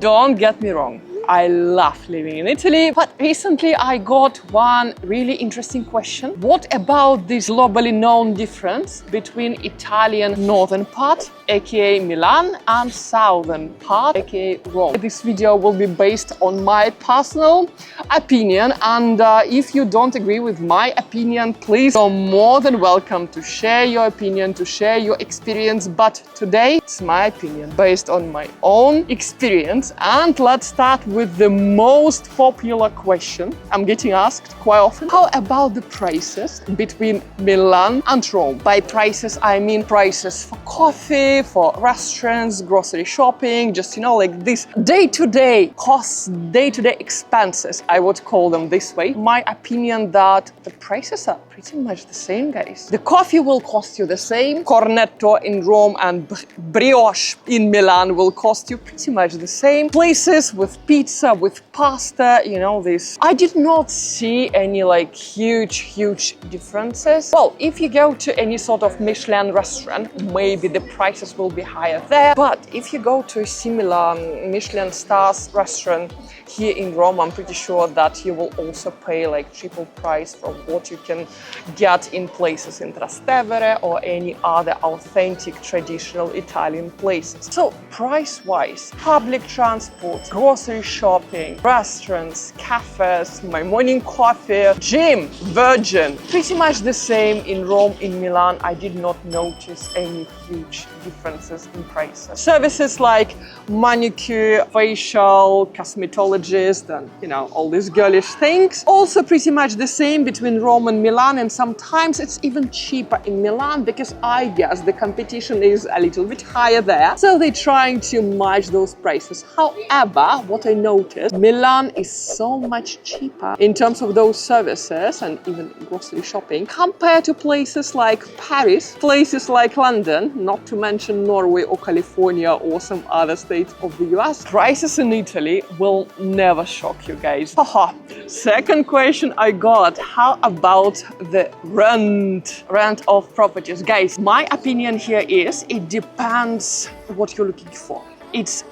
Don't get me wrong, I love living in Italy, but recently I got one really interesting question. What about this globally known difference between Italian northern part, aka Milan, and southern part, aka Rome? This video will be based on my personal opinion, and if you don't agree with my opinion, please, you're more than welcome to share your opinion, to share your experience, but today it's my opinion based on my own experience. And let's start with the most popular question I'm getting asked quite often. How about the prices between Milan and Rome? By prices, I mean prices for coffee, for restaurants, grocery shopping, just, like this day-to-day costs, day-to-day expenses, I would call them this way. My opinion that the prices are pretty much the same, guys. The coffee will cost you the same. Cornetto in Rome and brioche in Milan will cost you pretty much the same. Places with pizza, with pasta, this. I did not see any huge differences. Well, if you go to any sort of Michelin restaurant, maybe the prices will be higher there. But if you go to a similar Michelin stars restaurant here in Rome, I'm pretty sure that you will also pay triple price from what you can get in places in Trastevere or any other authentic traditional Italian places. So price-wise, public transport, grocery shopping, restaurants, cafes, my morning coffee, gym, Virgin, pretty much the same in Rome, in Milan. I did not notice any huge differences in prices. Services like manicure, facial, cosmetologist, and all these girlish things, also pretty much the same between Rome and Milan, and sometimes it's even cheaper in Milan because I guess the competition is a little bit higher there, so they're trying to match those prices. However, what I noticed, Milan is so much cheaper in terms of those services and even grocery shopping compared to places like Paris, places like London, not to mention Norway or California or some other states of the US. Prices in Italy will never shock you guys. Haha. Second question I got, how about the rent of properties? Guys, my opinion here is it depends what you're looking for. It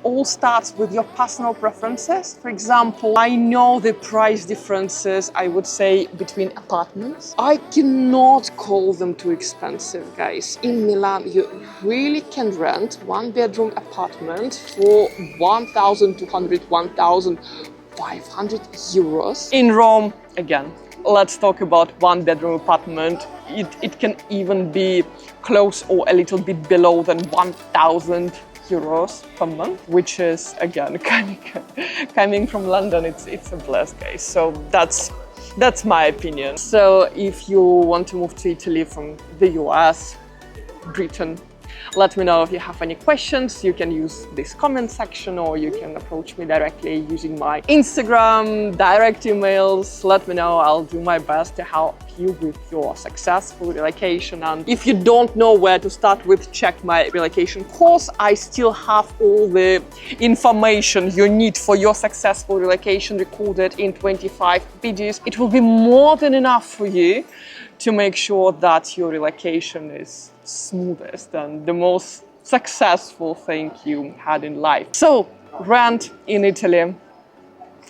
all starts with your personal preferences. For example, I know the price differences, I would say, between apartments. I cannot call them too expensive, guys. In Milan, you really can rent one-bedroom apartment for 1,200, 1,500 euros. In Rome, again, let's talk about one-bedroom apartment. It can even be close or a little bit below than 1,000 euros per month, which is, again, coming from London, it's a bless, guys. So that's my opinion. So if you want to move to Italy from the US, Britain, let me know if you have any questions. You can use this comment section, or you can approach me directly using my Instagram, direct emails. Let me know. I'll do my best to help you with your successful relocation. And if you don't know where to start with, check my relocation course. I still have all the information you need for your successful relocation recorded in 25 videos. It will be more than enough for you to make sure that your relocation is smoothest and the most successful thing you had in life. So, rent in Italy,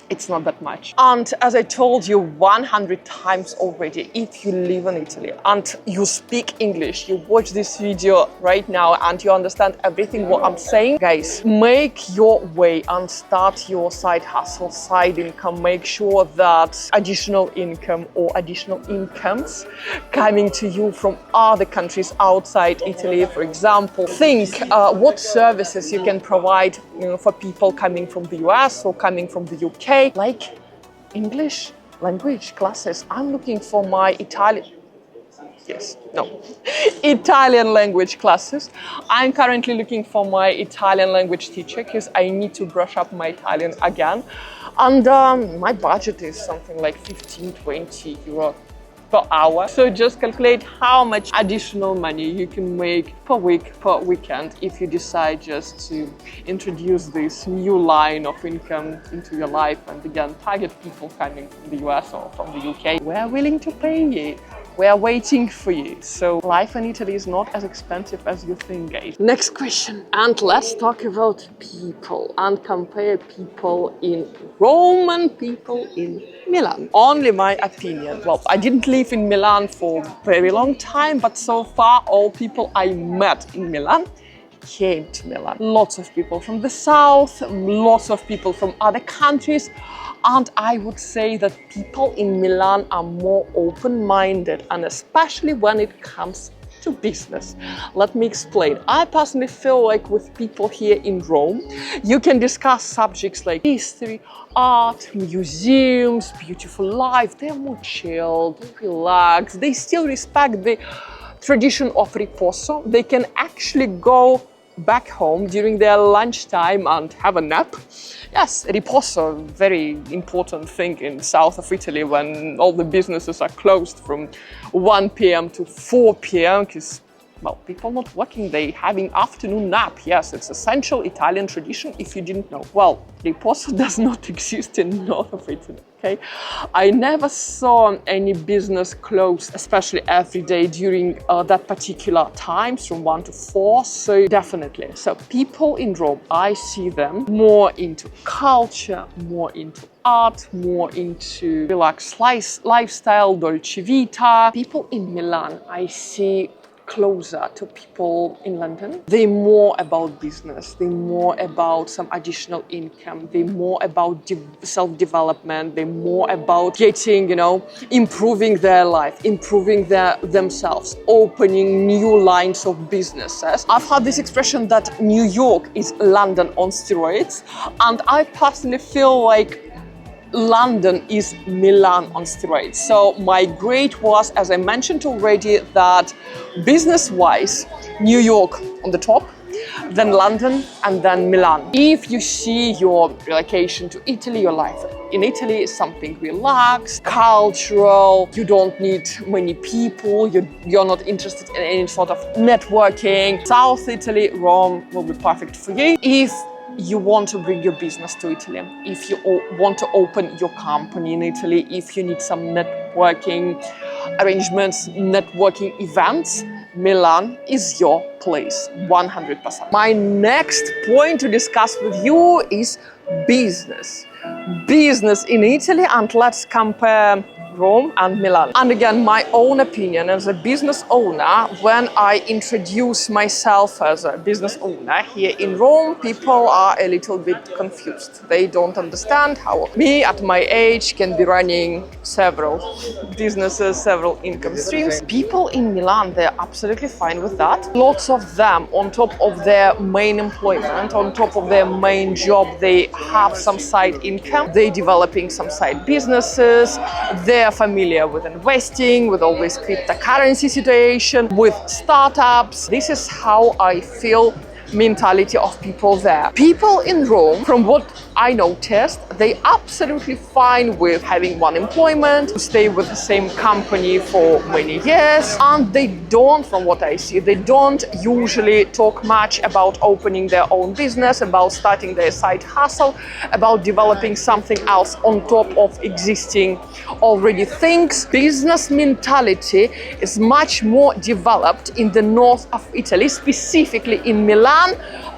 it's not that much. And as I told you 100 times already, if you live in Italy and you speak English, you watch this video right now and you understand everything what I'm saying, guys, make your way and start your side hustle, side income. Make sure that additional income or additional incomes coming to you from other countries outside Italy, for example. Think what services you can provide for people coming from the US or coming from the UK, like English language classes. I'm looking for my Italian language classes. I'm currently looking for my Italian language teacher because I need to brush up my Italian again. And my budget is something like 15-20 euro per hour. So just calculate how much additional money you can make per week, per weekend, if you decide just to introduce this new line of income into your life and again target people coming from the US or from the UK. We're willing to pay you We are waiting for you. So life in Italy is not as expensive as you think, guys. Next question. And let's talk about people and compare people in Rome and people in Milan. Only my opinion. Well, I didn't live in Milan for a very long time, but so far all people I met in Milan came to Milan. Lots of people from the south, lots of people from other countries. And I would say that people in Milan are more open-minded, and especially when it comes to business. Let me explain. I personally feel like with people here in Rome, you can discuss subjects like history, art, museums, beautiful life. They're more chilled, relaxed. They still respect the tradition of riposo. They can actually go back home during their lunchtime and have a nap. Yes, riposo, very important thing in south of Italy when all the businesses are closed from 1 p.m. to 4 p.m. because, well, people not working, they having afternoon nap. Yes, it's essential Italian tradition if you didn't know. Well, riposo does not exist in north of Italy, okay? I never saw any business closed, especially every day during that particular times from 1 to 4, so definitely. So people in Rome, I see them more into culture, more into art, more into relaxed lifestyle, dolce vita. People in Milan, I see closer to people in London. They're more about business, they're more about some additional income, they're more about self-development, they're more about getting, improving their life, improving themselves, opening new lines of businesses. I've had this expression that New York is London on steroids, and I personally feel like London is Milan on steroids. So my grade was, as I mentioned already, that business-wise, New York on the top, then London, and then Milan. If you see your relocation to Italy, your life in Italy is something relaxed, cultural, you don't need many people, you're not interested in any sort of networking. South Italy, Rome will be perfect for you. If you want to bring your business to Italy, if you want to open your company in Italy, if you need some networking arrangements, networking events, Milan is your place, 100%. My next point to discuss with you is business. Business in Italy, and let's compare Rome and Milan. And again, my own opinion as a business owner, when I introduce myself as a business owner here in Rome, people are a little bit confused. They don't understand how me at my age can be running several businesses, several income streams. People in Milan, they're absolutely fine with that. Lots of them, on top of their main employment, on top of their main job, they have some side income. They're developing some side businesses. They're familiar with investing, with all this cryptocurrency situation, with startups. This is how I feel mentality of people there. People in Rome, from what I noticed, they absolutely fine with having one employment, to stay with the same company for many years, and they don't, from what I see, they don't usually talk much about opening their own business, about starting their side hustle, about developing something else on top of existing already things. Business mentality is much more developed in the north of Italy, specifically in Milan,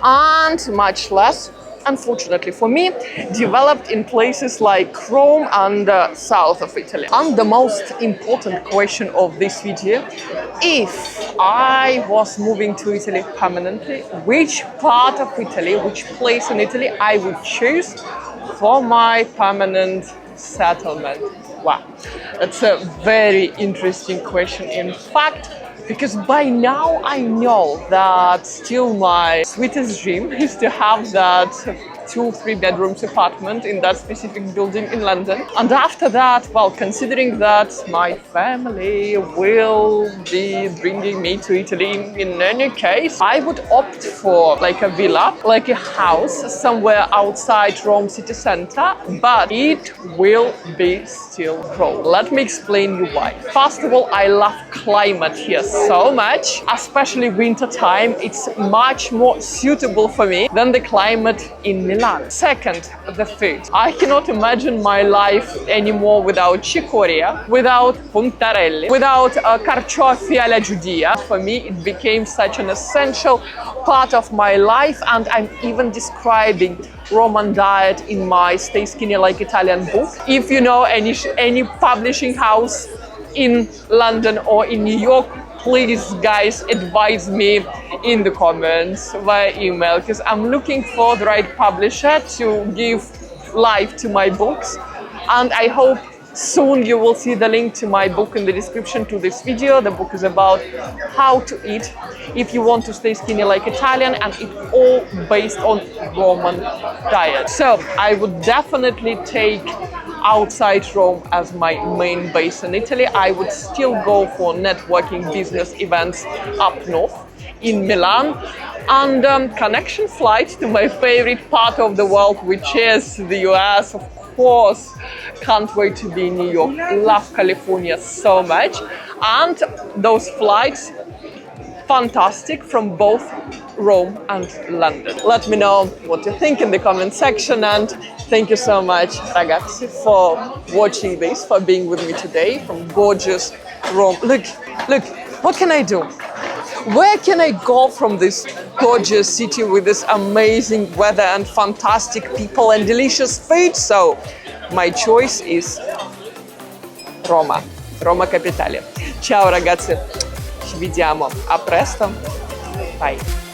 and much less, unfortunately for me, developed in places like Rome and south of Italy. And the most important question of this video, if I was moving to Italy permanently, which part of Italy, which place in Italy I would choose for my permanent settlement? Wow, that's a very interesting question. In fact, because by now I know that still my sweetest dream is to have that 2-3 bedrooms apartment in that specific building in London. And after that, well, considering that my family will be bringing me to Italy in any case, I would opt for like a villa, like a house somewhere outside Rome city center, but it will be still Rome. Let me explain you why. First of all, I love climate here so much, especially winter time. It's much more suitable for me than the climate in Milan. Milan. Second, the food. I cannot imagine my life anymore without cicoria, without puntarelli, without carciofi alla giudia. For me, it became such an essential part of my life, and I'm even describing Roman diet in my Stay Skinny Like Italian book. If you know any publishing house in London or in New York, please guys advise me in the comments via email, because I'm looking for the right publisher to give life to my books, and I hope soon you will see the link to my book in the description to this video. The book is about how to eat if you want to stay skinny like Italian, and it's all based on Roman diet. So I would definitely take outside Rome as my main base in Italy. I would still go for networking business events up north in Milan, and connection flight to my favorite part of the world, which is the US, of course. Can't wait to be in New York. Love California so much, and those flights fantastic from both Rome and London. Let me know what you think in the comment section, and thank you so much, ragazzi, for watching this, for being with me today from gorgeous Rome. Look, what can I do? Where can I go from this gorgeous city with this amazing weather and fantastic people and delicious food? So my choice is Roma, Roma Capitale. Ciao ragazzi, ci vediamo, a presto, bye.